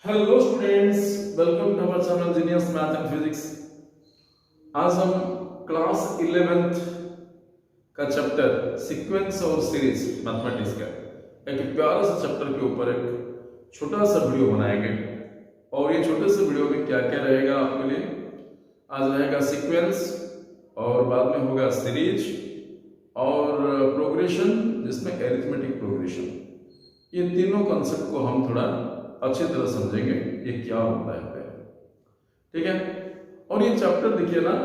Hello students, welcome to our channel genius math and physics. आज हम class 11th का chapter sequence और series mathematics का एक प्यारा सा चैप्टर के ऊपर एक छोटा सा वीडियो बनाएंगे। और ये छोटे से वीडियो में क्या क्या रहेगा आपके लिए, आज रहेगा सीक्वेंस और बाद में होगा सीरीज और प्रोग्रेशन, जिसमें एरिथमेटिक प्रोग्रेशन। ये तीनों कॉन्सेप्ट को हम थोड़ा अच्छी तरह समझेंगे ये क्या होता है, ठीक है। और ये चैप्टर देखिए ना,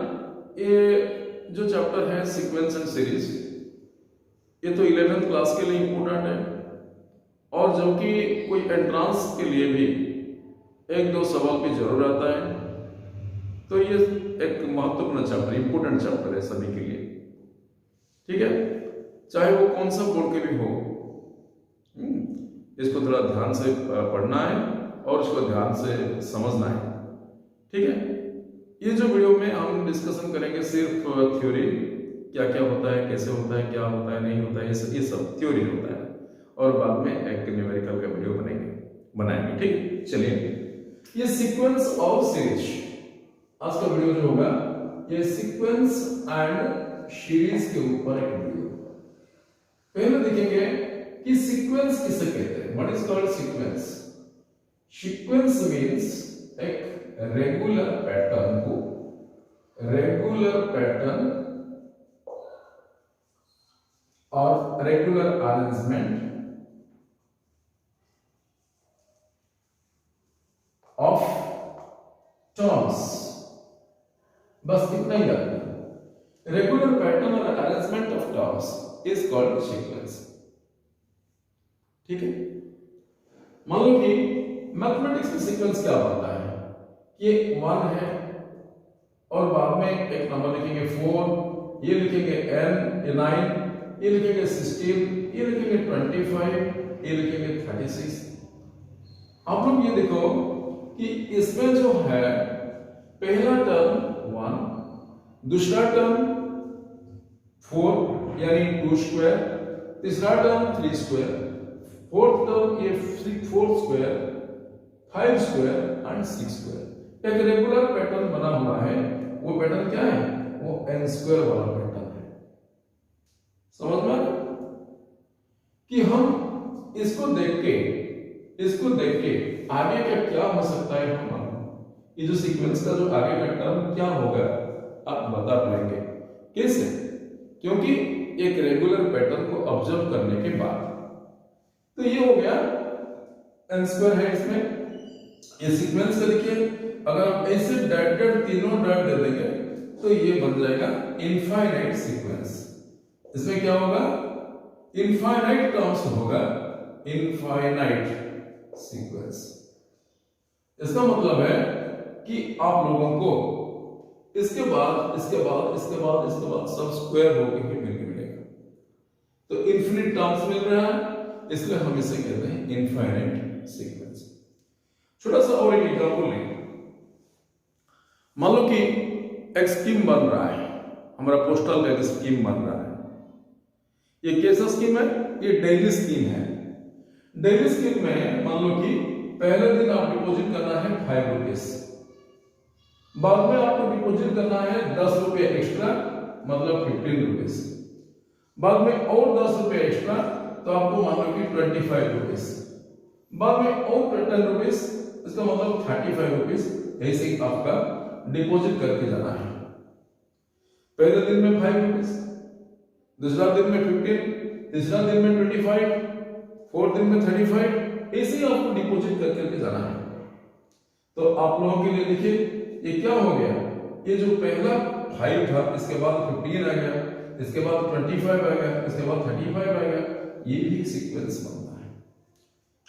ये जो चैप्टर है सीक्वेंस एंड सीरीज, ये तो 11th क्लास के लिए इंपॉर्टेंट है और जो कि कोई एंट्रांस के लिए भी एक दो सवाल की जरूर आता है, तो ये एक महत्वपूर्ण चैप्टर, इंपॉर्टेंट चैप्टर है सभी के लिए, ठीक है। चाहे वो कौन सा बोर्ड के भी हो, इसको थोड़ा ध्यान से पढ़ना है और इसको ध्यान से समझना है, ठीक है। ये जो वीडियो में हम डिस्कशन करेंगे सिर्फ थ्योरी, क्या क्या होता है, कैसे होता है, क्या होता है, नहीं होता है, ये सब थ्योरी होता है। और बाद में एक न्यूमेरिकल का वीडियो बनाएंगे, ठीक है। चलिए, ये सीक्वेंस और सीरीज आज का वीडियो जो होगा, ये सीक्वेंस एंड सीरीज के ऊपर एक वीडियो। पहले देखेंगे कि सीक्वेंस किसे कहते हैं, what is called sequence. Sequence means एक रेगुलर पैटर्न को, रेगुलर पैटर्न और रेगुलर अरेंजमेंट ऑफ टर्म्स, बस इतना ही याद रखना। रेगुलर पैटर्न और arrangement of terms is called sequence, ठीक है। मान लो कि मैथमेटिक्स में सीक्वेंस क्या बनता है, ये 1 है और बाद में एक नंबर लिखेंगे 4, ये लिखेंगे n, ये 9, ये लिखेंगे 16, ये लिखेंगे 25, ये लिखेंगे 36। आप लोग ये देखो कि इसमें जो है पहला टर्म 1, दूसरा टर्म 4 यानी 2 स्क्वायर, तीसरा टर्म 3 स्क्वायर, फोर्थ टर्म ये 4 स्क्वायर, 5 स्क्वायर एंड 6 स्क्वायर। एक रेगुलर पैटर्न बना हुआ है, वो पैटर्न क्या है, वो n स्क्वायर वाला पैटर्न है। समझ में कि हम इसको देख के आगे का क्या हो सकता है, हम ये जो सीक्वेंस का जो आगे का टर्म क्या होगा आप बता पाएंगे कैसे, क्योंकि एक रेगुलर पैटर्न को ऑब्जर्व करने के बाद। तो ये हो गया n स्क्वायर है इसमें, ये सीक्वेंस का देखिए, अगर आप ऐसे डॉट डॉट तीनों डॉट दे देंगे तो ये बन जाएगा इनफाइनाइट सीक्वेंस। इसमें क्या होगा, इनफाइनाइट टर्म्स होगा, इनफाइनाइट सीक्वेंस। इसका मतलब है कि आप लोगों को इसके बाद सब स्क्वायर होकर ही मिलेगा, तो इन्फिनिट टर्म्स मिल रहा है, इसलिए हम इसे कहते हैं इनफाइनाइट सीक्वेंस। छोटा सा और एक एग्जांपल लें, मान लो कि एक स्कीम बन रहा है, हमारा पोस्टल का एक स्कीम बन रहा है। ये कैसा स्कीम है, ये डेली स्कीम है। डेली स्कीम में मान लो कि पहले दिन आप डिपॉजिट करना है 5 रुपीज, बाद में आपको डिपॉजिट करना है 10 रुपये एक्स्ट्रा, मतलब 15 रुपीज, बाद में और 10 रुपये एक्स्ट्रा, तो आपको मान लो कि 25 रुपीज, बाद में और 10 रुपीज, इसका मतलब 35 रुपीज। ऐसे आपका डिपॉजिट करके जाना है। पहले दिन में 5 रुपीज, दूसरा दिन में 15, तीसरा दिन में 25, फोर्थ दिन में 35, ऐसे ही आपको डिपॉजिट करके जाना है। तो आप लोगों के लिए देखिए, ये क्या हो गया, ये जो पहला 5 था, इसके बाद 15 आ गया, इसके बाद 25 आ गया, इसके बाद 35 आ गया। ये भी सीक्वेंस बनता है,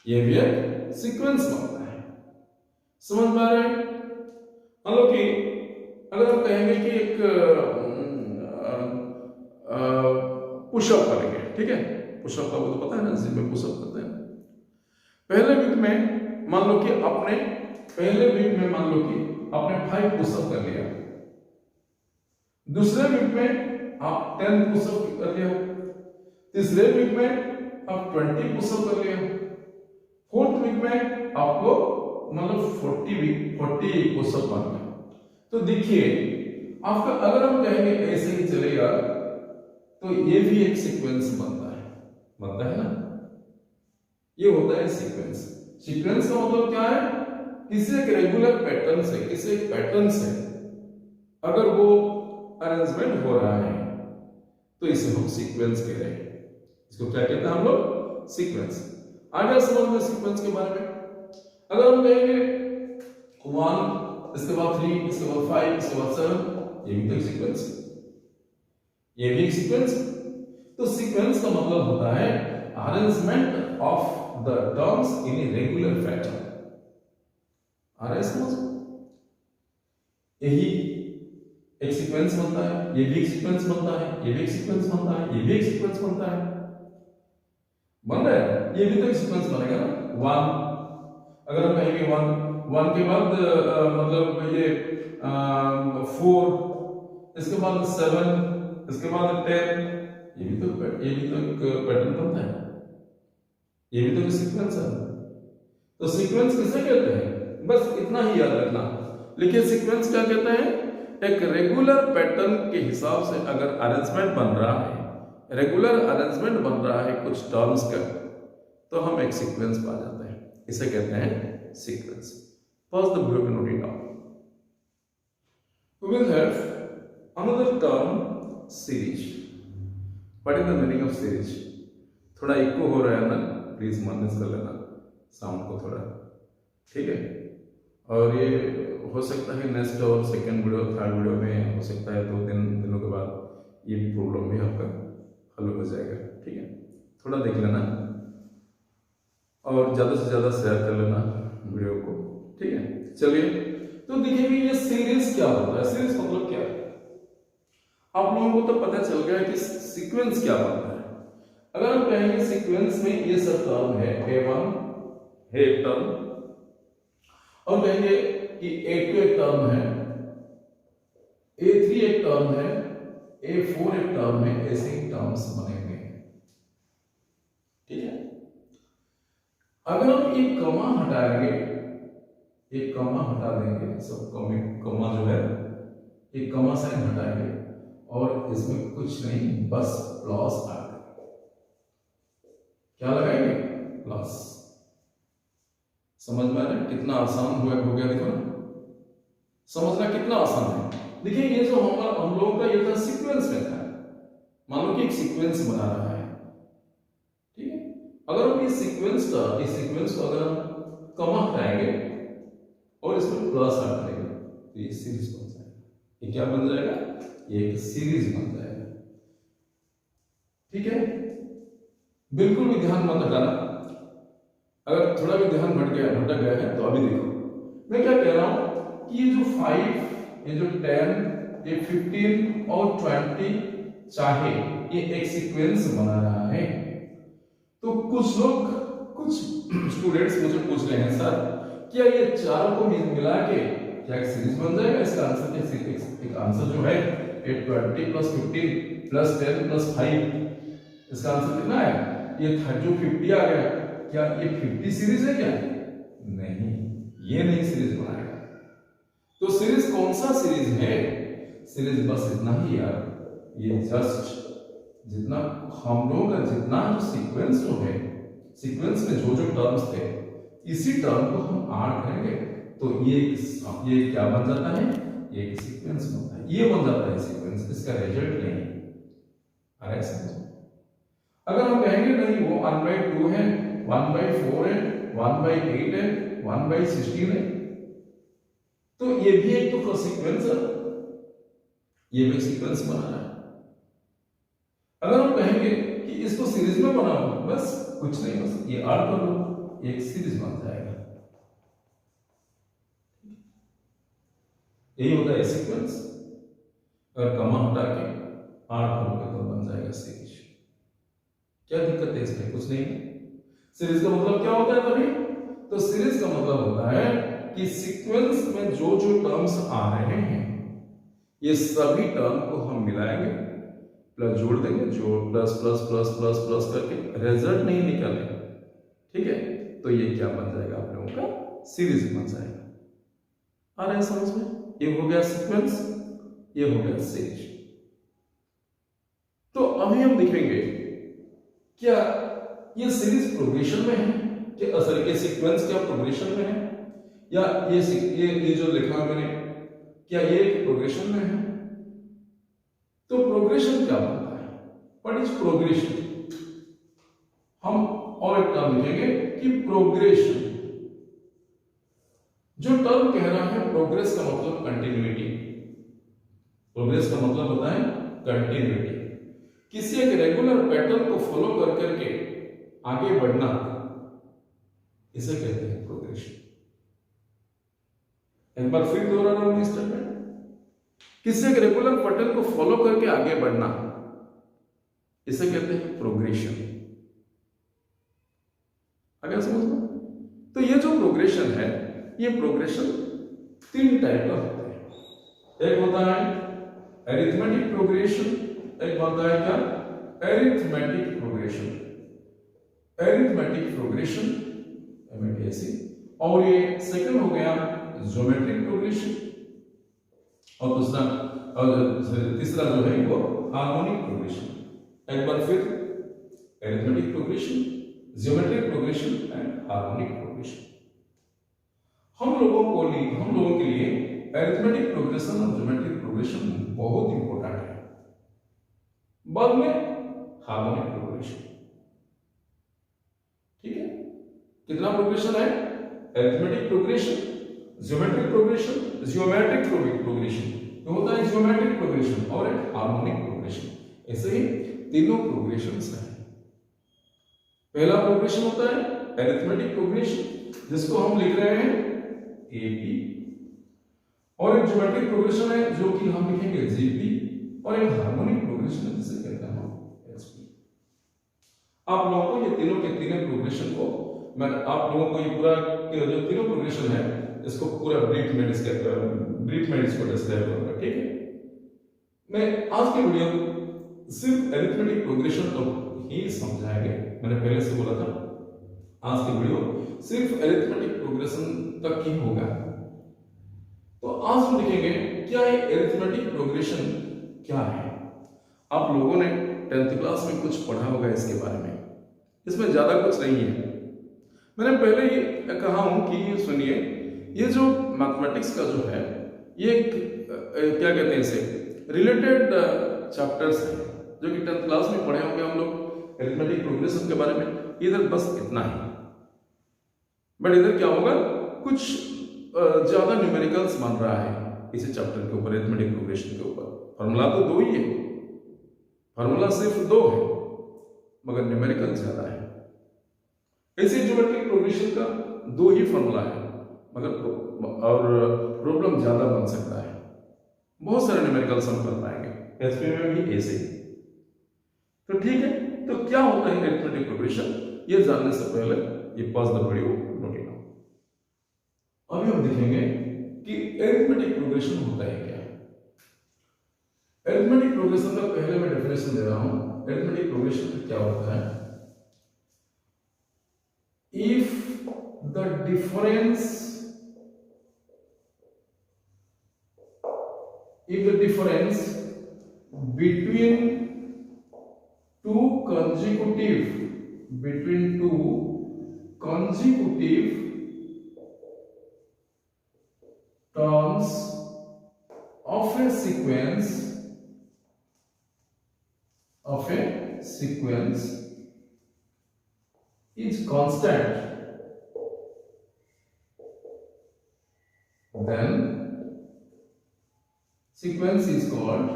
ये भी एक सीक्वेंस बनता है। समझ में आ रहा है। मतलब कि अगर आप कहेंगे कि एक पुशअप करेंगे, ठीक है, पुशअप का वो तो पता है ना, जिम में पुशअप करते हैं। पहले वीक में मान लो कि आपने 5 पुशअप कर लिया, दूसरे वीक में आप 10 पुशअप कर लिया, तीसरे वीक में आप 20 पुशअप कर लिया, फोर्थ वीक में आपको मतलब 40 को सब बन गया। तो देखिए आपका अगर हम कहेंगे ऐसे ही चलेगा तो ये भी एक सीक्वेंस बनता है ना, ये होता है सीक्वेंस। सीक्वेंस का मतलब क्या है, किसी एक रेगुलर पैटर्न से, किसी एक पैटर्न से अगर वो अरेंजमेंट हो रहा है तो इसे हम सीक्वेंस कह रहे हैं। इसको क्या कहते हैं हम लोग, सीक्वेंस। आगे समझ में सीक्वेंस के बारे में। अगर हम कहेंगे 1 इसके बाद 3 इसके बाद 5 इसके बाद 7, ये भी तो सीक्वेंस, ये भी एक सीक्वेंस। तो सीक्वेंस का मतलब होता है arrangement of the terms in a regular pattern. आ रहा है समझ, यही एक सीक्वेंस बनता है, ये भी एक सीक्वेंस बनता है, ये भी एक सीक्वेंस बनता है, ये भी एक सीक्वेंस बनता है, बन रहा है, ये भी तो एक सीक्वेंस बनेगा ना। 1 अगर हम कहेंगे 1 के बाद मतलब ये 4 इसके बाद 7 इसके बाद 10, ये भी तो एक पैटर्न बनता है, ये भी तो एक सीक्वेंस है। तो सीक्वेंस किसे कहते हैं, बस इतना ही याद रखना। लेकिन सीक्वेंस क्या कहते हैं, एक रेगुलर पैटर्न के हिसाब से अगर अरेंजमेंट बन रहा है, रेगुलर अरेंजमेंट बन रहा है कुछ टर्म्स का, तो हम एक सीक्वेंस पा जाते हैं, इसे कहते हैं sequence. Pause the video to note it down. We will have another term, series. What is the meaning of series? थोड़ा इको हो रहा है ना, प्लीज मैनेज कर लेना साउंड को थोड़ा, ठीक है। और ये हो सकता है नेक्स्ट और सेकंड वीडियो थर्ड वीडियो में हो सकता है 2-3 दिनों के बाद ये प्रॉब्लम भी आपका हल हो जाएगा, ठीक है। थोड़ा देख लेना और ज़्यादा से ज़्यादा शेयर कर लेना वीडियो को, ठीक है। चलिए तो देखिए ये सीरीज क्या होता है, सीरीज मतलब क्या है, आप लोगों को तो पता चल गया कि सीक्वेंस क्या होता है। अगर हम कहेंगे सीक्वेंस में ये सब टर्म है, A1 है एक टर्म, और कहेंगे कि A2 एक टर्म है, A3 एक टर्म है, A4 एक टर्म है, ऐसे ही टर्म्स बनेंगे, ठीक है। अगर हम एक कमा हटाएंगे, एक कमा हटा देंगे, सब कमा जो है एक कमा साइन हटाएंगे और इसमें कुछ नहीं बस प्लस आ गया, क्या लगाएंगे, प्लस। समझ में आ रहा है कितना आसान हो गया, देखो ना, समझना कितना आसान है। देखिए ये जो हम लोगों का ये था सीक्वेंस में था, मान लो कि एक सीक्वेंस बना रहा है, ठीक है। अगर हम इस सीक्वेंस को अगर हम कमा हटाएंगे और इसमें प्लस ऐड करेंगे तो ये सीरीज बन जाएगा। ये क्या बन जाएगा, ये एक सीरीज बन जाएगा, ठीक है। बिल्कुल भी ध्यान मत हटाना, अगर थोड़ा भी ध्यान भटक गया है तो अभी देखो मैं क्या कह रहा हूं कि ये जो 5 ये जो 10 ये 15 और 20 चाहे ये एक सीक्वेंस बना रहा है, तो कुछ स्टूडेंट्स मुझे पूछ रहे हैं सर क्या ये चारों को मिला के क्या एक सीरीज बन जाएगा। इसका आंसर एक आंसर जो है 20 + 15 + 10 + 5, इसका आंसर कितना है, ये जो 50 आ गया, क्या ये 50 सीरीज है क्या, नहीं, ये नहीं सीरीज बनाएगा। तो सीरीज कौन सा सीरीज है, सीरीज बस इतना ही यार, ये जस्ट जितना हम लोगों का जितना जो सीक्वेंस जो है, सीक्वेंस में जो टर्म्स थे इसी टर्म को हम ऐड करेंगे तो ये क्या बन जाता है, ये एक सीक्वेंस बनता है, ये बन जाता है सीक्वेंस, इसका रिजल्ट नहीं। आ रहा है समझ। अगर हम कहेंगे नहीं वो 1/2 है, 1/4 है, 1/8 है, 1/16 है, तो ये भी एक तो सीक्वेंस है, ये भी सीक्वेंस बना है। अगर हम कहेंगे कि इसको सीरीज में बनाओ, बस कुछ नहीं, बस ये ऐड कर दो, एक सीरीज बन जाएगा। यही होता है सीक्वेंस। अगर कमा हटा के ऐड करोगे तो बन जाएगा सीरीज। क्या दिक्कत है इसमें, कुछ नहीं। सीरीज का मतलब क्या होता है तभी, तो सीरीज का मतलब होता है कि सीक्वेंस में जो टर्म्स आ रहे हैं ये सभी टर्म को हम मिलाएंगे, प्लस जोड़ देंगे, जो plus plus plus plus plus करके रिजल्ट नहीं निकालेंगे, ठीक है। तो ये क्या बन जाएगा आप लोगों का सीरीज बन जाएगा। आ रहा है समझ में? ये हो गया सीक्वेंस, ये हो गया सीरीज। तो अभी हम देखेंगे क्या ये सीरीज प्रोग्रेशन में है, कि सॉरी ये सीक्वेंस क्या प्रोग्रेशन में है, या ये जो लिखा मैंने क्या ये प्रोग्रेशन में है। तो प्रोग्रेशन क्या बनता है, व्हाट इज प्रोग्रेशन? हम और एक टर्म लिखेंगे कि प्रोग्रेशन। जो टर्म कह रहा है प्रोग्रेस का मतलब कंटिन्यूटी, प्रोग्रेस का मतलब होता है कंटिन्यूटी। किसी एक रेगुलर पैटर्न को फॉलो कर करके आगे बढ़ना, इसे कहते हैं प्रोग्रेशन। एक बार फिर दोहरा रहा हूं स्टेटमेंट, किसी एक रेगुलर पैटर्न को फॉलो करके आगे बढ़ना, इसे कहते हैं प्रोग्रेशन। अगर समझ लो तो ये जो प्रोग्रेशन है, ये प्रोग्रेशन 3 टाइप का होता है। एक होता है अरिथमेटिक प्रोग्रेशन, एक होता है क्या अरिथमेटिक प्रोग्रेशन, अरिथमेटिक प्रोग्रेशन एमएटीएसी, और ये सेकंड हो गया ज्योमेट्रिक प्रोग्रेशन, और दूसरा और तीसरा जो है वो हार्मोनिक प्रोग्रेशन। एक बार फिर arithmetic progression, geometric progression and harmonic progression. हम लोगों के लिए अरिथमेटिक प्रोग्रेशन और ज्योमेट्रिक प्रोग्रेशन बहुत इंपॉर्टेंट है। बाद में हार्मोनिक प्रोग्रेशन। ठीक है, कितना प्रोग्रेशन है? Arithmetic progression, geometric progression, geometric progression, तो होता है ज्योमेट्रिक प्रोग्रेशन और एक हार्मोनिक प्रोग्रेशन। ऐसे ही तीनों प्रोग्रेशंस हैं। पहला प्रोग्रेशन होता है अरिथमेटिक प्रोग्रेशन, जिसको हम लिख रहे हैं एपी, और एक ज्योमेट्रिक प्रोग्रेशन है जो कि हम लिखेंगे जीपी, और एक हार्मोनिक प्रोग्रेशन है जिसे कहते हैं हम एचपी। आप लोगों को ये तीनों के तीनों प्रोग्रेशन को मैं आप लोगों को ये पूरा जो तीनों प्रोग्रेशन है इसको पूरा ब्रीफ में इसको डिस्क्राइब करूंगा। ठीक है, मैं आज के वीडियो सिर्फ अरिथमेटिक प्रोग्रेशन तो ही समझाएंगे। मैंने पहले से बोला था आज के वीडियो सिर्फ अरिथमेटिक प्रोग्रेशन तक ही होगा। तो आज हम देखेंगे क्या है अरिथमेटिक प्रोग्रेशन क्या है। आप लोगों ने 10th क्लास में कुछ पढ़ा होगा इसके बारे में, इसमें ज्यादा कुछ नहीं है। मैंने पहले ही कहा हूं कि ये सुनिए, ये जो मैथमेटिक्स का जो है ये क्या कहते हैं इसे रिलेटेड चैप्टर्स है जो कि 10th क्लास में पढ़े होंगे हम लोग अरिथमेटिक प्रोग्रेशन के बारे में। इधर बस इतना ही, बट इधर क्या होगा, कुछ ज्यादा न्यूमेरिकल्स बन रहा है इसी चैप्टर के ऊपर, अरिथमेटिक प्रोग्रेशन के ऊपर। फॉर्मूला तो 2 ही है, फॉर्मूला सिर्फ 2 है, मगर न्यूमेरिकल ज्यादा है। ऐसे ज्योमेट्रिक प्रोग्रेशन का 2 ही फॉर्मूला है, मगर और प्रॉब्लम ज्यादा बन सकता है। बहुत सारे न्यूमेरिकल्स हम कर पाएंगे एसपी में भी ऐसे ही। तो ठीक है, तो क्या होता है अरिथमेटिक प्रोग्रेशन, ये जानने से पहले ये pause the video note it down. अभी हम देखेंगे कि अरिथमेटिक प्रोग्रेशन होता है क्या। अरिथमेटिक प्रोग्रेशन का पहले मैं डेफिनेशन दे रहा हूं। अरिथमेटिक प्रोग्रेशन क्या होता है, if the difference between two consecutive terms of a sequence is constant, then sequence is called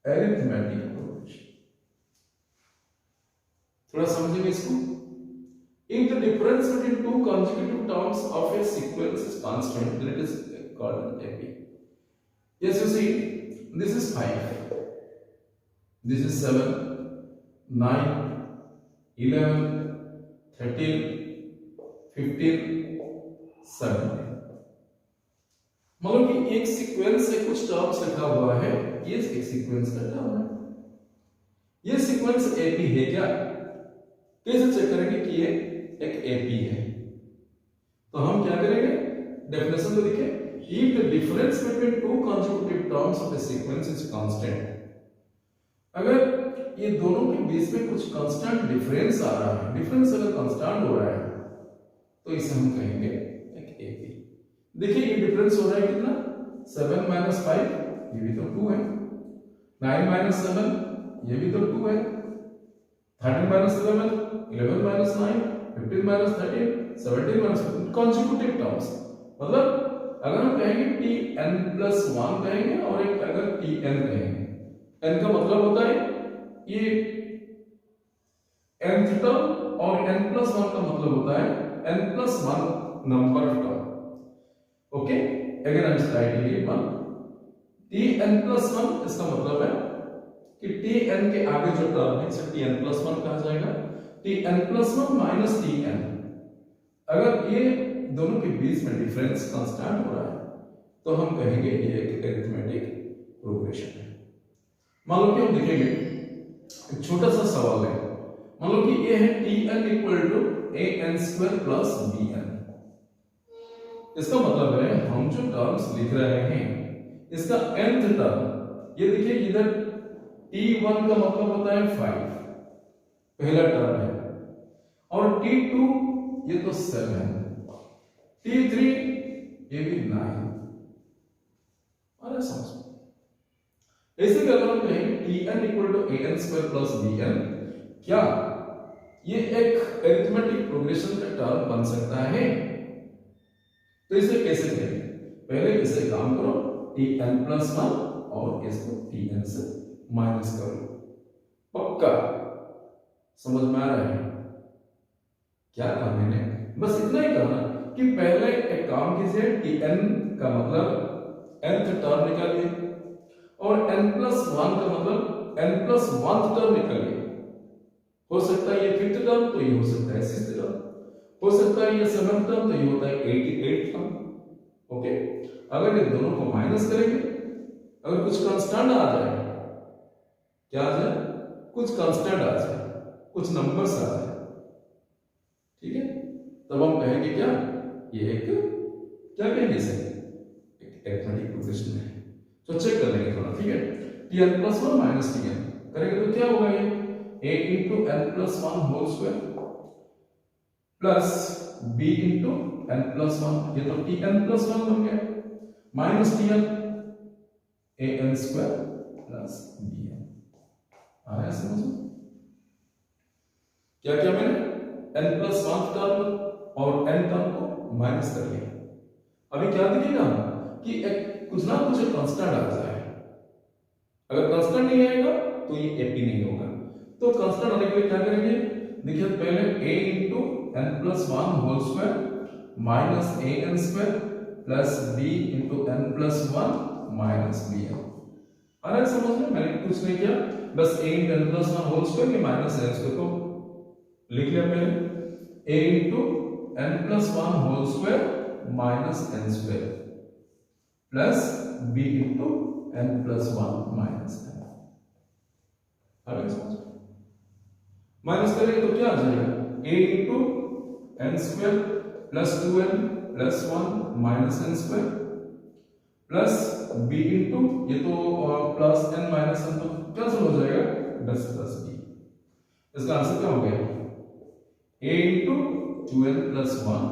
arithmetic progression. थोड़ा समझेंगे इसको। If the difference between two consecutive terms of a sequence is constant, then it is called AP. Yes, you see, this is 5, this is 7, 9, 11, 13, 15, 17। मतलब कि एक sequence से कुछ terms लिखा हुआ है, ये एक सीक्वेंस का टर्म है। ये सीक्वेंस एपी है क्या? कैसे चेक करेंगे कि ये एक एपी है। तो हम क्या करेंगे, डेफिनेशन तो लिखे, if the difference between two consecutive terms of A sequence is constant, अगर ये दोनों के बीच में कुछ कांस्टेंट डिफरेंस आ रहा है, डिफरेंस अगर कांस्टेंट हो रहा है तो इसे हम कहेंगे एक एपी। देखिए ये डिफरेंस हो रहा है कितना, 7 - 5, ये भी तो 2 है, 9 - 7, ये भी तो 2 है, 13 - 11, 11 - 9, 15 - 13, 17 - 15, कॉन्सेक्यूटिव टर्म्स। मतलब अगर हम कहेंगे tn+1 कहेंगे और एक अगर tn कहेंगे, n का मतलब होता है ये nth टर्म और n+1 का मतलब होता है n+1 number of term. Okay, अगर हम राइटिंग ये वन tn+1, इसका मतलब है कि tn के आगे जो टर्म है इसे tn+1 कहा जाएगा। tn+1 - tn, अगर ये दोनों के बीच में डिफरेंस कांस्टेंट हो रहा है तो हम कहेंगे ये एक अरिथमेटिक प्रोग्रेशन है। मान लो कि हम देखेंगे एक छोटा सा सवाल है, मान लो कि ये है tn = an² + bn। इसका मतलब है हम जो टर्म्स लिख रहे हैं इसका nth टर्म, ये देखिए इधर t1 का मतलब होता है 5, पहला टर्म है, और t2 ये तो 7, t3 ये भी 9। अरे समझ, ऐसे अगर हम कहें tn = an² + bn, क्या ये एक अरिथमेटिक प्रोग्रेशन का टर्म बन सकता है? तो इसे कैसे करेंगे, पहले इसे काम करो, tn+1 और इसको tn से माइनस करो। पक्का समझ में आ रहा है क्या कहा मैंने? बस इतना ही कहना कि पहले एक काम कीजिए, tn का मतलब nth टर्म निकालिए और n+1 का मतलब n+1th टर्म निकालिए। हो सकता है ये 5th टर्म, तो ये हो सकता है 6th टर्म, हो सकता है ये 7th टर्म, तो ये होता है 88th टर्म। ओके, अगर ये दोनों को माइनस करेंगे, अगर कुछ कांस्टेंट आ जाए, क्या आ जाए, कुछ कांस्टेंट आ जाए, कुछ नंबर्स आ जाए, ठीक है, तब हम कहेंगे क्या, ये एक क्या कहेंगे इसे, एक अरिथमेटिक प्रोग्रेशन है। तो चेक कर लेंगे थोड़ा, ठीक है। tn+1 - tn करेंगे तो क्या होगा, ये a × n+1² plus b × n+1, ये तो tn+1 बन गया, माइनस tn an² + bn। आया समझ में? क्या क्या मैंने n+1 टर्म और n टर्म को माइनस कर लिया। अभी क्या दिखेगा कि एक कुछ ना कुछ कांस्टेंट आ जाए, अगर कांस्टेंट नहीं आएगा तो ये एपी नहीं होगा। तो कांस्टेंट आने के लिए क्या करेंगे, देखिए पहले a × n+1² minus an² plus b × n+1 - bn। अरे समझ में, मैंने कुछ नहीं किया, बस a × n+1² के माइनस n² को लिख लिया पहले, a × n+1² minus n² plus b × n+1 minus n। Minus करेंगे तो क्या आ जाएगा, a × n² plus 2n plus 1 minus n² plus b × ये तो प्लस n माइनस n तो कैंसिल हो जाएगा, 10 प्लस b। इसका आंसर क्या हो गया, a × 2n plus 1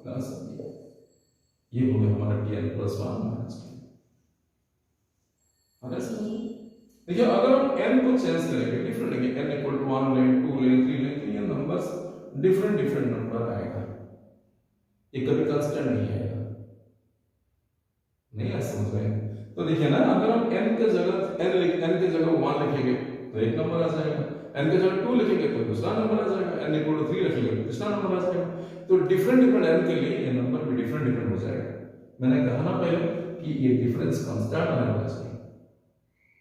plus b। ये हो गया हमारा tn+1 माइनस t। देखिए अगर हम n को चेंज करेंगे, डिफरेंट लेंगे, n = 1 ले, 2 ले, 3 ले, तो ये नंबर्स डिफरेंट नंबर आएगा, ये कभी कांस्टेंट नहीं आएगा। नहीं आ समझ में? तो देखिए ना, अगर हम n के जगह n के जगह 1 लिखेंगे तो एक नंबर आ जाएगा, n के जगह 2 लिखेंगे तो दूसरा नंबर आ जाएगा, n = 3 लिखेंगे तो तीसरा नंबर आ जाएगा। तो डिफरेंट n के लिए ये नंबर भी डिफरेंट हो जाएगा। मैंने कहा ना पहले कि ये डिफरेंस कांस्टेंट आने वाला है,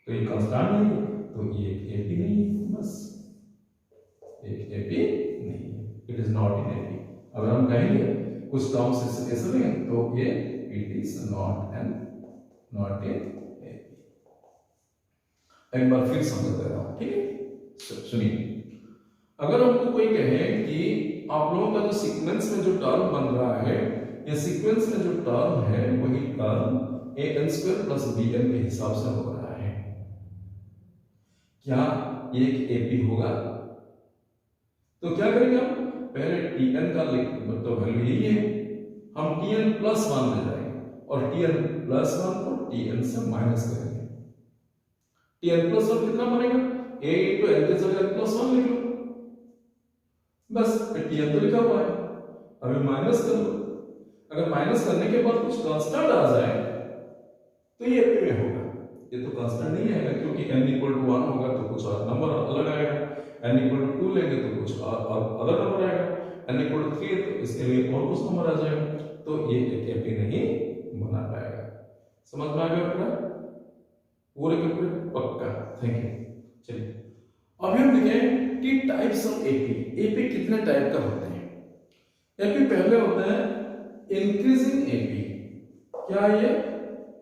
तो ये कांस्टेंट नहीं है तो ये एपी नहीं है, बस एक एपी नहीं है, it is not in AP. अगर हम कहेंगे कुछ टर्म्स ऐसे लेंगे तो ये it is not a AP. एक बार फिर समझ दे रहा हूं, ठीक है, सुनिए। अगर हमको कोई कहे कि आप लोगों का जो सीक्वेंस में जो टर्म बन रहा है, ये सीक्वेंस में जो टर्म है वही टर्म an² प्लस bn के हिसाब से हो रहा है, क्या ये एक एपी होगा? तो क्या करेंगे हम? पहले tn का तो वैल्यू यही है, हम tn प्लस 1 ले जाएंगे और tn प्लस 1 को tn से माइनस करेंगे। tn प्लस 1 कितना बनेगा? a इंटू n के जगह प्लस 1 लिख लो, बस tn तो लिखा हुआ है, अभी माइनस कर लो। अगर माइनस करने के बाद कुछ कांस्टेंट आ जाए तो ये एपी में होगा। ये तो कांस्टेंट नहीं आएगा क्योंकि n इक्वल टू 1 होगा तो कुछ नंबर अलग आएगा, n इक्वल टू 2 लेंगे तो कुछ अलग नंबर आएगा, n इक्वल टू 3 तो इसके लिए और कुछ नंबर आ जाएगा, तो ये एक एपी नहीं बना पाएगा। समझ में आ गया पूरा? पूरे के पूरे पक्का? Thank you. चलिए अभी हम देखें कि टाइप्स ऑफ एपी। एपी कितने टाइप का होते हैं? एपी पहले होता है इंक्रीजिंग एपी। क्या ये?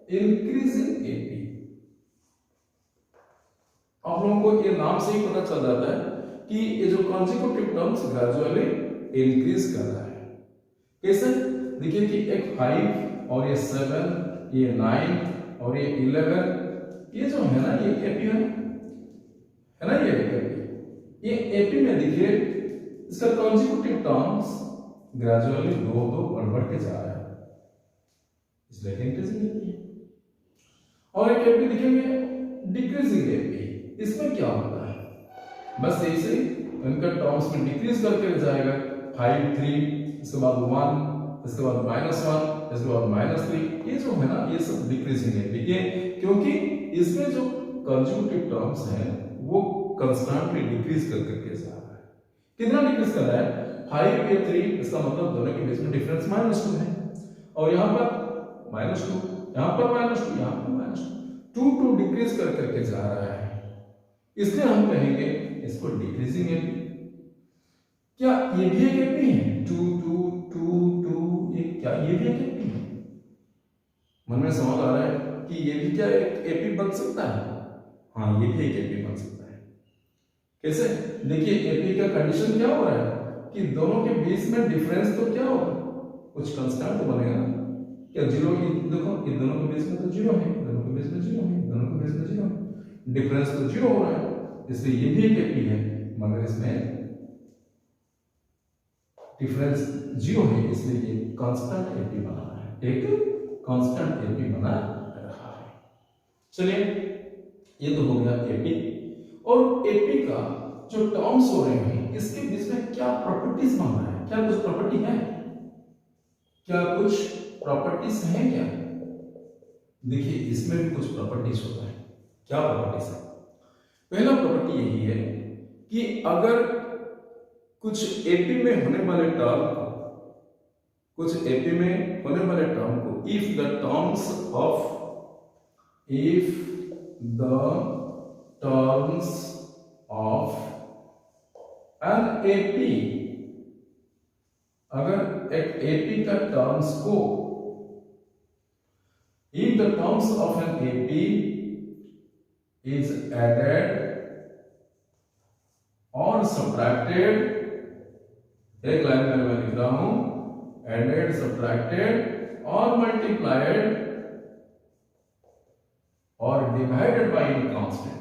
Increasing AP. आप लोगों को ये नाम से ही पता चल जाता है कि ये जो कॉन्जिक्यूटिव टर्म्स ग्रेजुअली इंक्रीज कर रहा है। कैसे? देखिए कि एक 5 और ये 7, ये 9 और ये 11, ये जो है ना ये एपी है ना, ये एपी। ये एपी में देखिए इसका कॉन्जिक्यूटिव टर्म्स ग्रेजुअली 2-2 बढ़ के जा रहा है, इसलिए इंक्रीजिंग एपी है। और एक एपी दिखेंगे डिक्रीजिंग एपी। इसमें क्या होता है? बस ऐसे इनका टर्म्स में डिक्रीज करके जाएगा, 5 3, इसके बाद 1, इसके बाद -1, इसके बाद -3। ये जो है ना ये सब डिक्रीजिंग एपी। ये क्योंकि इसमें जो कंज्यूगेटिव टर्म्स हैं वो कंस्टेंटली डिक्रीज करके जा रहा है। कितना डिक्रीज कर रहा है? 5 या 3, इसका मतलब दोनों के बीच में डिफरेंस -2 है, और यहाँ पर -2, यहाँ पर -2, यहाँ पर -2, 2 डिक्रीज करके जा रहा है, इसलिए हम कहेंगे इसको डिक्रीजिंग एपी। क्या ये भी एक एपी है? 2 2 2 2, ये क्या ये भी एक एपी है? मन में सवाल आ रहा है कि ये भी क्या एक एपी बन सकता है? हाँ, ये भी एक एपी बन सकता है। कैसे? देखिए एपी का कंडीशन क्या हो रहा है कि दोनों के बीच में डिफरेंस तो क्या होगा, कुछ कांस्टेंट तो बनेगा ना। क्या 0? देखो ये दोनों के बीच में तो 0 है, दोनों के बीच में 0 है, दोनों के बीच में 0 है, डिफरेंस तो 0 हो रहा है, इसलिए ये भी एक एपी है, मगर इसमें डिफरेंस 0 है, इसलिए ये कांस्टेंट एपी बना रहा है, एक कांस्टेंट एपी बना रहा है। चलिए ये तो हो गया एपी। और एपी का जो टर्म्स हो रहे हैं इसके बीच में क्या प्रॉपर्टीज बन रहा है? क्या कुछ प्रॉपर्टी है? क्या कुछ प्रॉपर्टीज हैं क्या? देखिए इसमें भी कुछ प्रॉपर्टीज होता है। क्या प्रॉपर्टीज है? पहला प्रॉपर्टी यही है कि अगर कुछ एपी में होने वाले टर्म को, कुछ एपी में होने वाले टर्म को if the terms of an AP, अगर एक एपी का टर्म्स को if the terms of an AP is added or subtracted, एक लाइन में मैं लिख रहा हूं, added, subtracted or multiplied or divided by any constant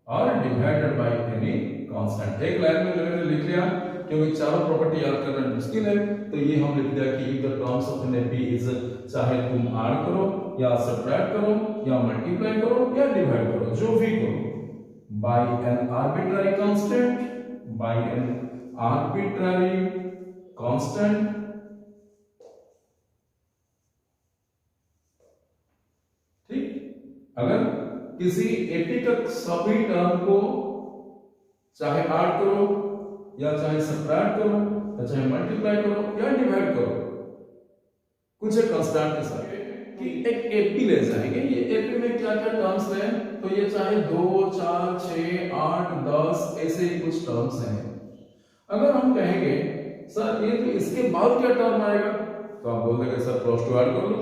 or divided by any constant। एक लाइन में मैंने लिख लिया क्योंकि चारों प्रॉपर्टी याद करना मुश्किल है, तो ये हम लिख दिया कि if the terms of an AP is, चाहे तुम ऐड करो या सब्ट्रैक्ट करो या मल्टीप्लाई करो या डिवाइड करो, जो भी करो, by an arbitrary constant, by an arbitrary constant, ठीक। अगर किसी एपी का सभी टर्म को चाहे ऐड करो या चाहे सब्ट्रैक्ट करो या चाहे मल्टीप्लाई करो या डिवाइड करो कुछ एक कांस्टेंट के साथ, कि एक एपी ले जाएंगे, ये एपी में क्या क्या टर्म्स हैं, तो ये चाहे 2 4 6 8 10 ऐसे ही कुछ टर्म्स हैं। अगर हम कहेंगे सर ये तो इसके बाद क्या टर्म आएगा, तो आप बोल देंगे सर +2 ऐड कर लो।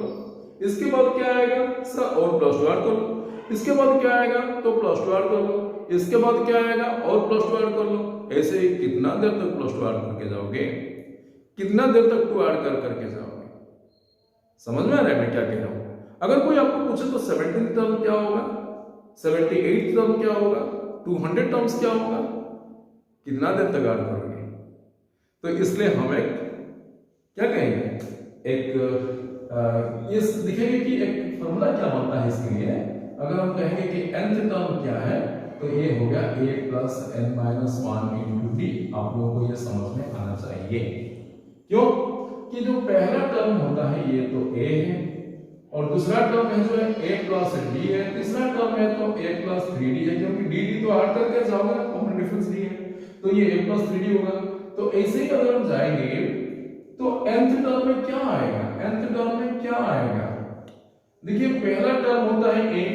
इसके बाद क्या आएगा सर, और +2 ऐड कर लो। इसके बाद क्या आएगा, तो +2 ऐड कर लो। इसके बाद क्या आएगा, और +2 ऐड कर लो। ऐसे ही कितना देर तक प्लस 2 ऐड करके जाओगे, कितना देर तक 2 ऐड कर करके जाओगे। समझ में आ रहा है मैं क्या कह रहा हूं? अगर कोई आपको पूछे तो 17th टर्म क्या होगा, 78th टर्म क्या होगा, 200 टर्म्स क्या होगा, कितना देर तक ऐड करोगे? तो इसलिए हम एक क्या कहेंगे, एक इस दिखेंगे कि एक फॉर्मूला क्या बनता है इसके लिए। अगर हम कहेंगे कि nth टर्म क्या है तो ये हो गया a plus n minus 1 into D. आप लोगों को ये समझ में आना चाहिए, क्यों कि जो पहला टर्म होता है ये तो a है, और दूसरा टर्म है जो है a प्लस d है, तीसरा टर्म है तो a प्लस 3d है, क्योंकि dd तो ऐड करके जाओगे ना, कॉमन डिफरेंस d है, तो ये a प्लस 3d होगा। तो ऐसे ही अगर हम जाएंगे तो nth टर्म में क्या आएगा, nth टर्म में क्या आएगा, देखिए पहला टर्म होता है a,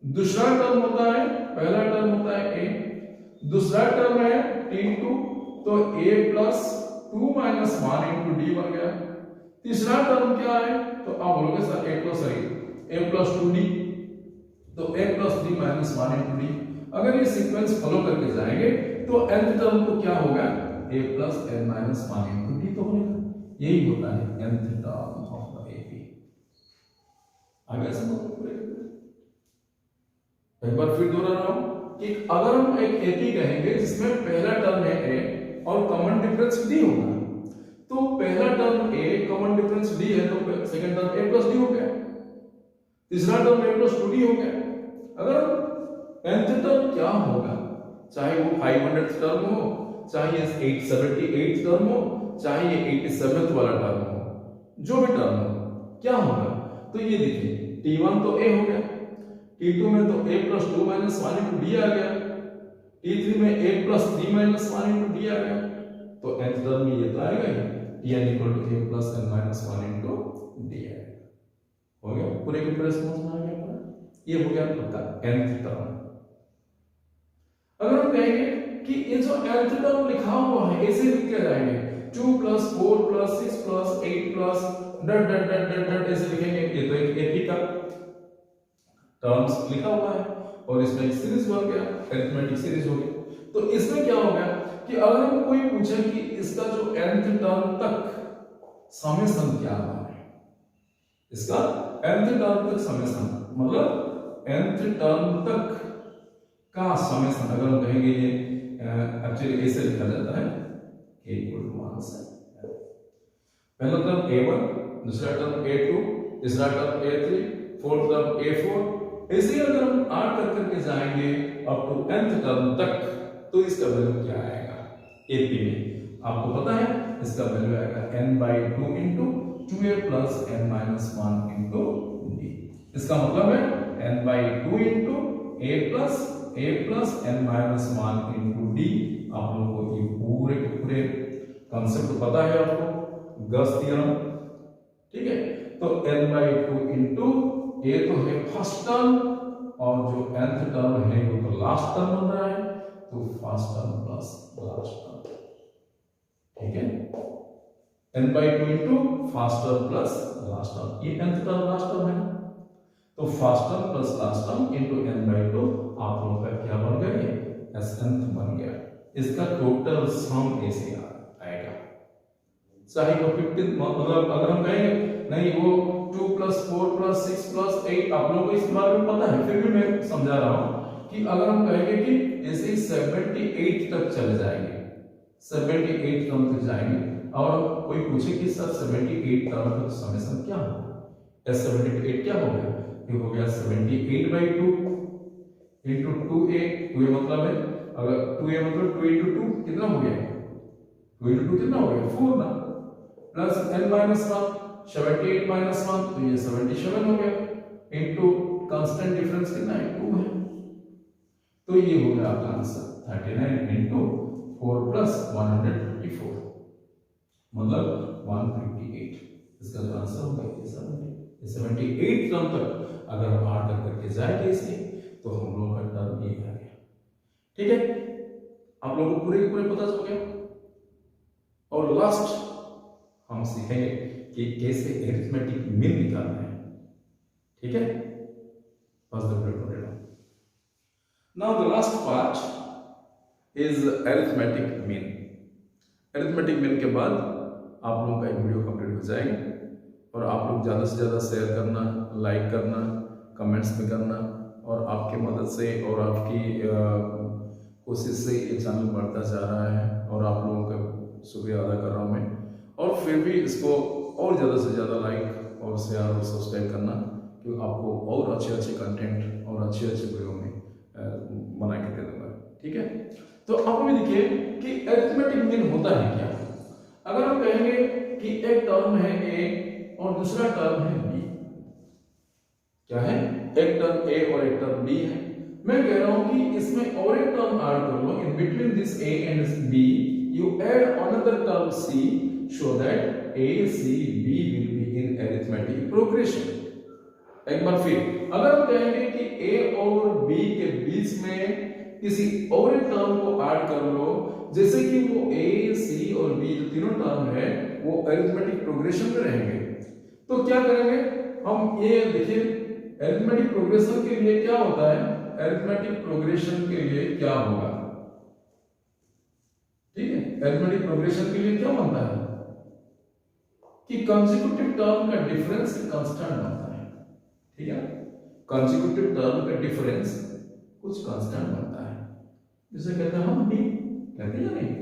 दूसरा टर्म होता है, पहला टर्म होता है a, दूसरा टर्म है t2, तो a plus 2 minus 1 into D बन गया। तीसरा टर्म क्या है, तो आप बोलोगे सर a प्लस 2d, तो a plus 3 minus 1 into D. अगर ये सीक्वेंस फॉलो करके जाएंगे तो nth टर्म को क्या होगा, a plus n minus 1 into D तो होगा। यही होता है nth term of the AP। आगे समझ एक बार फिर दोहरा रहा हूं कि अगर हम एक AP कहेंगे जिसमें पहला टर्म है a और कॉमन डिफरेंस d होगा, तो पहला term a common difference d है तो second term a plus d हो गया, तीसरा टर्म a प्लस 2d हो गया। अगर nth टर्म क्या होगा, चाहे वो 500th टर्म हो, चाहे 878th टर्म हो, चाहे ये 87th वाला टर्म हो, जो भी टर्म हो, क्या होगा, तो ये देखिए t1 तो a हो गया, t2 में तो a plus 2 minus 1 into D आ गया, t3 में a plus 3 minus 1 into D आ गया, तो nth टर्म में ये तो आएगा ही tn equal to a plus n minus 1 into D आएगा। हो गया, पूरे के पूरे समझ में आ गया पूरा। ये हो गया आपका nth टर्म। अगर हम कहेंगे कि ये जो nth टर्म लिखा हुआ है ऐसे लिख के जाएंगे 2 plus 4 plus 6 plus 8 plus dot dot dot dot dot ऐसे लिखेंगे, ये तो एक AP का टर्म्स लिखा हुआ है और इसमें एक सीरीज बन गया, अरिथमेटिक सीरीज हो गई। तो इसमें क्या होगा कि अगर हम कोई पूछे कि इसका जो nth टर्म तक समेशन क्या है, इसका nth टर्म तक समेशन मतलब nth टर्म तक का समेशन, अगर हम कहेंगे ये एक्चुअली ऐसे लिखा जाता है a इक्वल टू 1 से पहला टर्म a1, दूसरा टर्म a2, तीसरा term a3, fourth term a4, ऐसे ही अगर हम ऐड कर करके जाएंगे अप टू nth टर्म तक, तो इसका वैल्यू क्या आएगा AP में आपको पता है, इसका वैल्यू आएगा n/2 into 2a plus n minus 1 into d। इसका मतलब है n/2 into a plus n minus 1 into d। आप लोगों को ये पूरे के पूरे कॉन्सेप्ट पता है आपको, गॉस थ्योरम, ठीक है। तो n/2 इंटू a तो है फर्स्ट टर्म और जो nth टर्म है वो तो लास्ट टर्म बन रहा है, तो first term plus last term, ठीक है। n/2 into first term plus last term, ये nth टर्म लास्ट टर्म है ना, तो first term plus last term into n/2 आप लोगों का क्या बन गया, ये snth बन गया। इसका टोटल सम ऐसे आएगा, चाहे वो 15 मतलब अगर हम कहेंगे नहीं वो 2 प्लस 4 प्लस 6 प्लस 8, आप लोगों को इसके बारे में पता है, फिर भी मैं समझा रहा हूं कि अगर हम कहेंगे कि ऐसे ही 78 तक चले जाएंगे, 78 टर्म तक जाएंगे, और कोई पूछे कि सर 78 टर्म तक समेशन क्या होगा, 78 क्या हो गया, ये हो गया 78/2 इंटू 2a, 2a मतलब है, अगर 2a मतलब 2 इंटू 2 कितना हो गया, 2 इंटू 2 कितना हो गया 4 ना, प्लस n माइनस 1, 78 माइनस 1 तो ये 77 हो गया, इंटू कांस्टेंट डिफरेंस कितना है 2 है, तो ये हो गया आपका आंसर 39 इंटू 4 प्लस 154 मतलब 158। इसका जो आंसर होगा ये 78 टर्म तक अगर हम ऐड करके जाएंगे इसे, तो हम लोगों का टर्म ये आ गया, ठीक है। आप लोगों को पूरे पूरे पता चल गया। और लास्ट हम सीखेंगे कि कैसे अरिथमेटिक मीन निकालना है, ठीक है। बस द ब्रेक हो गया। Now the last part is arithmetic mean. Arithmetic mean के बाद आप लोगों का एक वीडियो कंप्लीट हो जाएगी और आप लोग ज़्यादा से ज़्यादा शेयर करना, लाइक करना, कमेंट्स में करना, और आपकी मदद से और आपकी कोशिश से ये चैनल बढ़ता जा रहा है और आप लोगों का शुक्रिया अदा कर रहा हूँ मैं। और फिर भी इसको और ज़्यादा से ज़्यादा लाइक और शेयर और सब्सक्राइब करना, क्योंकि आपको और अच्छे अच्छे कंटेंट और अच्छे अच्छे वीडियो में बना के दे दूँगा। ठीक है, तो आप भी देखिए कि अरिथमेटिक मीन होता है क्या। अगर हम कहेंगे कि एक टर्म है ए और दूसरा टर्म है बी, क्या है, एक टर्म ए और एक टर्म बी है, मैं कह रहा हूं कि इसमें और एक टर्म ऐड कर लो, in between this A and B you add another term C so that A C B will be in arithmetic progression. एक बार फिर अगर हम कहेंगे कि ए और बी के बीच में किसी और एक टर्म को ऐड कर लो, जैसे कि वो ए सी और बी जो तीनों टर्म है वो अरिथमेटिक प्रोग्रेशन में रहेंगे, तो क्या करेंगे हम, ये देखिए अरिथमेटिक प्रोग्रेशन के लिए क्या होता है, अरिथमेटिक प्रोग्रेशन के लिए क्या होगा, ठीक है, अरिथमेटिक प्रोग्रेशन के लिए क्या बनता है कि कंसेक्यूटिव टर्म का डिफरेंस कांस्टेंट बनता है। ठीक है, कंसेक्यूटिव टर्म का डिफरेंस कुछ कांस्टेंट बनता है, जिसे कहते हैं हम बी, कहते हैं या नहीं।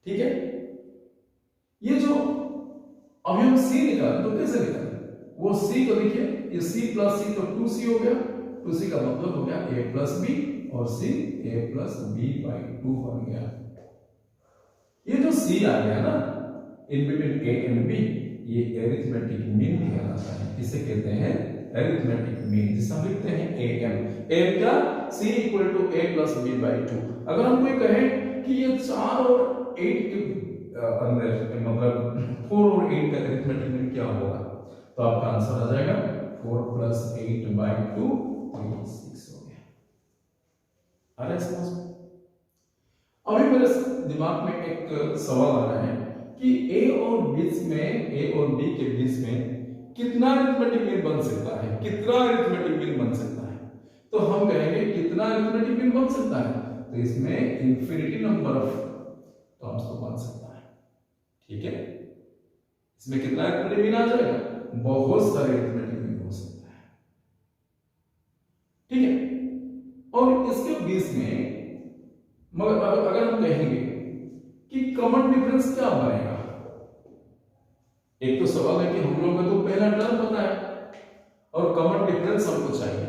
ठीक है, ये जो अभी हम सी निकालें तो कैसे निकालें, वो सी को देखिए, ये सी प्लस सी तो 2c हो गया, 2c का मतलब हो गया a प्लस बी और c a plus b by 2 बन गया। ये जो c आ गया ना in between a and b, ये अरिथमेटिक मीन कहलाता है, इसे कहते हैं अरिथमेटिक मीन, जिसे हम लिखते हैं am। am क्या, c equal to a plus b by 2। अगर हम कोई कहे कि ये 4 और 8 के अंदर मतलब 4 और 8 का अरिथमेटिक मीन क्या होगा, तो आपका आंसर आ जाएगा 4 प्लस 8 बाई 2 6 हो गया। अरे समझ, अभी मेरे दिमाग में एक सवाल आ रहा है कि ए और बी के बीच में कितना अरिथमेटिक मीन बन सकता है, कितना अरिथमेटिक मीन बन सकता है, तो हम कहेंगे कितना अरिथमेटिक मीन बन सकता है, तो इसमें इंफिनिटी नंबर ऑफ टर्म्स तो बन सकता है। ठीक है, इसमें कितना अरिथमेटिक मीन आ जाएगा, बहुत सारे अरिथमेटिक मीन हो सकता है। ठीक है, और इसके बीच में मगर अगर हम कहेंगे कि कॉमन डिफरेंस क्या बनेगा, एक तो सवाल है कि हम लोगों को तो पहला टर्म पता है और कॉमन डिफरेंस हमको चाहिए,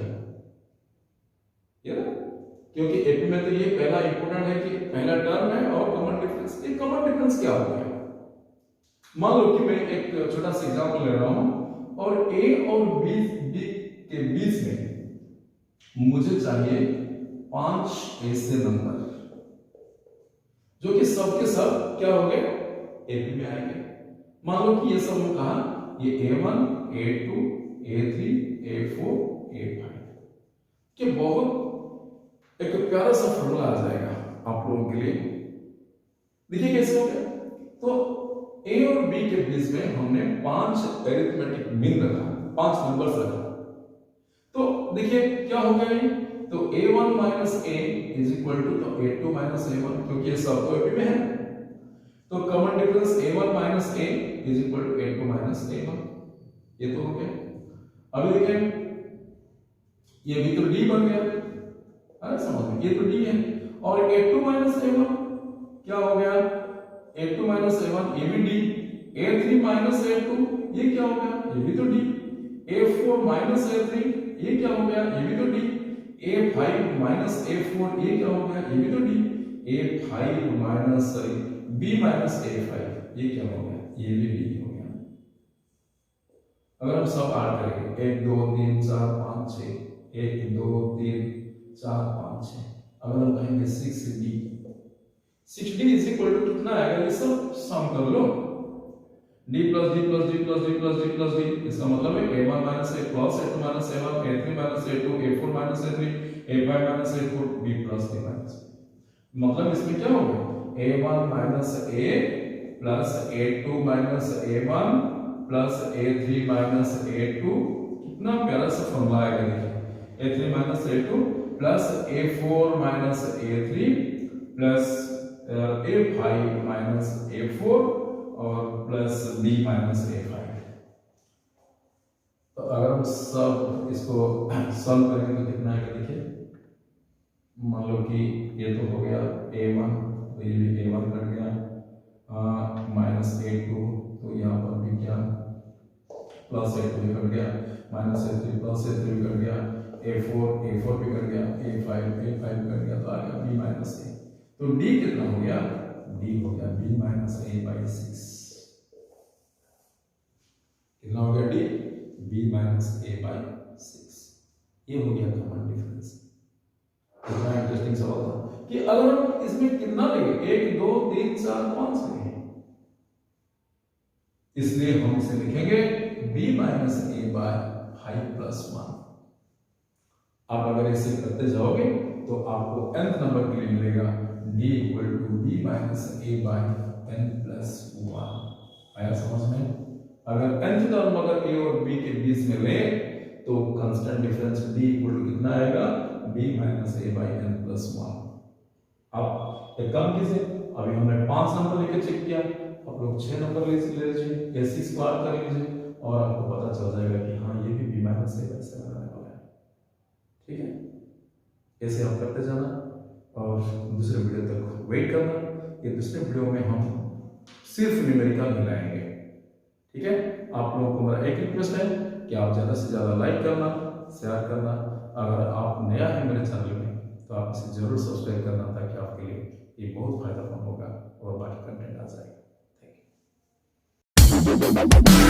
क्योंकि एपी में तो ये पहला इंपॉर्टेंट है कि पहला टर्म है और कॉमन डिफरेंस। ये कॉमन डिफरेंस क्या हो गया, मान लो कि मैं एक छोटा सा एग्जांपल ले रहा हूं और ए और बी के बीच में मुझे चाहिए 5 ऐसे नंबर जो कि सब के सब क्या होंगे, एपी में आएंगे। मान लो कि ये सब कहा, ये A1, A2, A3, A4, A5 के बहुत एक प्यारा सा फॉर्मूला आ जाएगा आप लोगों के लिए। देखिए कैसे हो गया, तो ए और बी के बीच में हमने 5 अरिथमेटिक मीन रखा, 5 नंबर्स रखा, तो देखिए क्या हो गया ये, तो A1 minus A is equal to तो A2 माइनस A1, क्योंकि ये सब तो एपी में है, तो common difference A1 minus A is equal to A2 minus A1, ये तो हो गया। अभी देखें ये भी तो D बन गया, अरे समझ में, ये तो D है, और A2 माइनस A1 क्या हो गया, A2 माइनस A1 ये भी D, A3 माइनस A2 ये क्या हो गया, ये भी तो D, A4 माइनस A3 ये क्या हो गया, ये भी तो D, A5 माइनस A4 ये क्या हो गया, ये भी तो D, A5 minus B minus A5 ये क्या हो गया, ये भी D हो गया। अगर हम सब ऐड करेंगे 1 2 3 4 5 6, 1 2 3 4 5 6, अगर हम कहेंगे 6D इज इक्वल टू कितना आएगा, ये सब सम कर लो, D plus D plus D plus D plus D plus D, इसका मतलब है A1 minus A plus A2 minus A1, A3 minus A2, A4 minus A3, A5 minus A4, B plus D minus, मतलब इसमें क्या होगा, A1 minus A plus A2 minus A1 plus A3 minus A2, कितना प्यारा सा formula आएगा, देखिए A3 minus A2 plus A4 minus A3 plus A5 minus A4 और प्लस B माइनस A5। तो अगर हम सब इसको सॉल्व करेंगे तो कितना आएगा देखिए, मान लो कि ये तो हो गया A1, तो ये भी A1 कट गया, माइनस A2, तो यहाँ पर भी क्या प्लस A2 भी कट गया, माइनस A3 प्लस A3 भी कट गया, A4 भी कट गया, A5 भी कट गया, तो आ गया B माइनस A। तो D कितना हो गया, D हो गया B माइनस A बाई 6। कितना हो गया D, B minus A by 6। ये हो गया कॉमन डिफरेंस। कितना इंटरेस्टिंग सवाल था कि अगर हम इसमें कितना लेंगे, 1 2 3 4 5 लेंगे, इसलिए हम इसे लिखेंगे B minus A by 5 plus 1। आप अगर इसे करते जाओगे तो आपको nth नंबर के लिए मिलेगा D equal to B minus A by n plus 1। आया समझ में? अगर nth टर्म अगर A और B के बीच में ले तो constant difference D equal to कितना आएगा, B minus A by n plus 1। अब एक काम कीजिए, अभी हमने 5 नंबर लेके चेक किया, आप लोग 6 नंबर ले लीजिए, ऐसी स्क्वायर कर लीजिए और आपको पता चल जाएगा कि हाँ ये भी B माइनस A बाय 7 आने वाला है। ठीक है, ऐसे आप करते जाना और दूसरे वीडियो तक वेट करना। ये दूसरे वीडियो में हम सिर्फ न्यूमेरिकल मिलाएंगे। ठीक है, आप लोगों को मेरा एक रिक्वेस्ट है कि आप ज़्यादा से ज़्यादा लाइक करना, शेयर करना। अगर आप नया है मेरे चैनल में तो आप इसे जरूर सब्सक्राइब करना, ताकि आपके लिए ये बहुत फायदेमंद होगा और बाकी कंटेंट आ जाएगा। Thank you.